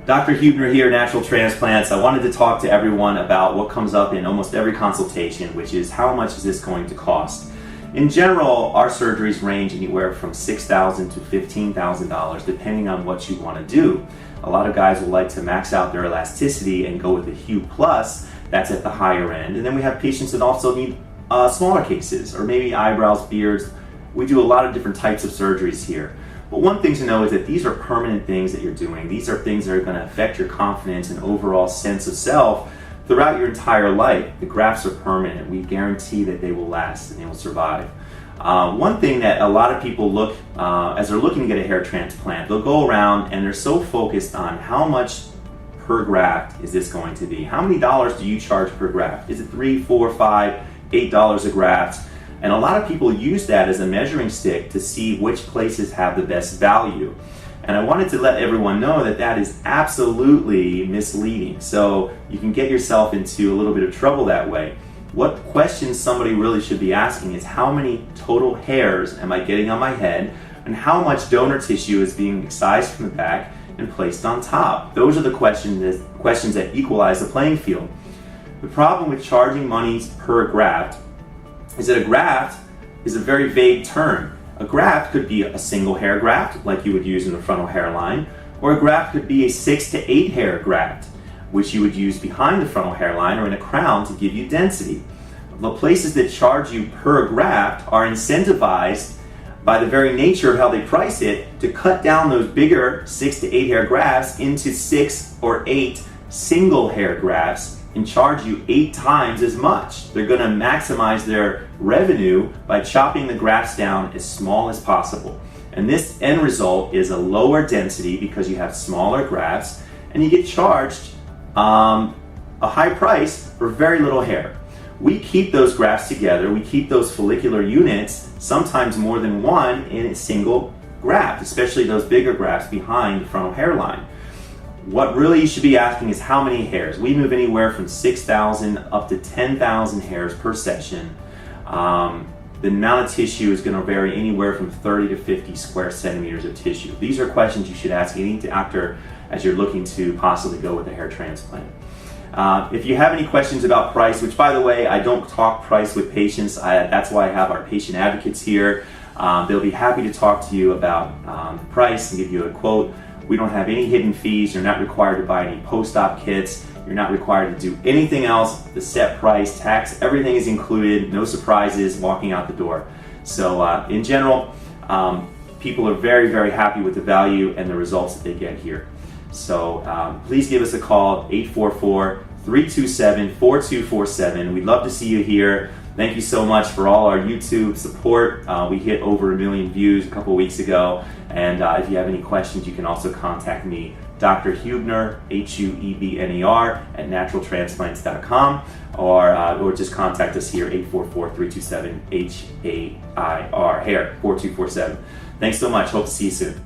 Dr. Hubner here, Natural Transplants. I wanted to talk to everyone about what comes up in almost every consultation, which is how much is this going to cost? In general, our surgeries range anywhere from $6,000 to $15,000 depending on what you want to do. A lot of guys will like to max out their elasticity and go with a Hue Plus. That's at the higher end. And then we have patients that also need smaller cases, or maybe eyebrows, beards. We do a lot of different types of surgeries here. But one thing to know is that these are permanent things that you're doing. These are things that are going to affect your confidence and overall sense of self throughout your entire life. The grafts are permanent. We guarantee that they will last and they will survive. One thing that a lot of people look, as they're looking to get a hair transplant, they'll go around and they're so focused on how much per graft is this going to be? How many dollars do you charge per graft? Is it $3, $4, $5, $8 a graft? And a lot of people use that as a measuring stick to see which places have the best value. And I wanted to let everyone know that that is absolutely misleading. So you can get yourself into a little bit of trouble that way. What questions somebody really should be asking is how many total hairs am I getting on my head, and how much donor tissue is being excised from the back and placed on top. Those are the questions that equalize the playing field. The problem with charging monies per graft is that a graft is a very vague term. A graft could be a single hair graft, like you would use in the frontal hairline, or a graft could be a 6 to 8 hair graft, which you would use behind the frontal hairline or in a crown to give you density. The places that charge you per graft are incentivized by the very nature of how they price it to cut down those bigger 6 to 8 hair grafts into 6 or 8 single hair grafts and charge you 8 times as much. They're going to maximize their revenue by chopping the grafts down as small as possible. And this end result is a lower density because you have smaller grafts, and you get charged a high price for very little hair. We keep those grafts together, we keep those follicular units, sometimes more than one, in a single graft, especially those bigger grafts behind the frontal hairline. What really you should be asking is how many hairs. We move anywhere from 6,000 up to 10,000 hairs per session. The amount of tissue is going to vary anywhere from 30 to 50 square centimeters of tissue. These are questions you should ask any doctor as you're looking to possibly go with a hair transplant. If you have any questions about price, which by the way, I don't talk price with patients, that's why I have our patient advocates here. They'll be happy to talk to you about the price and give you a quote. We don't have any hidden fees. You're not required to buy any post-op kits. You're not required to do anything else. The set price, tax, everything is included. No surprises walking out the door. So in general, people are very, very happy with the value and the results that they get here. So please give us a call, 844-327-4247. We'd love to see you here. Thank you so much for all our YouTube support. We hit over 1 million views a couple weeks ago. And if you have any questions, you can also contact me, Dr. Hubner, Huebner, at naturaltransplants.com, or just contact us here, 844-327-HAIR, hair, 4247. Thanks so much. Hope to see you soon.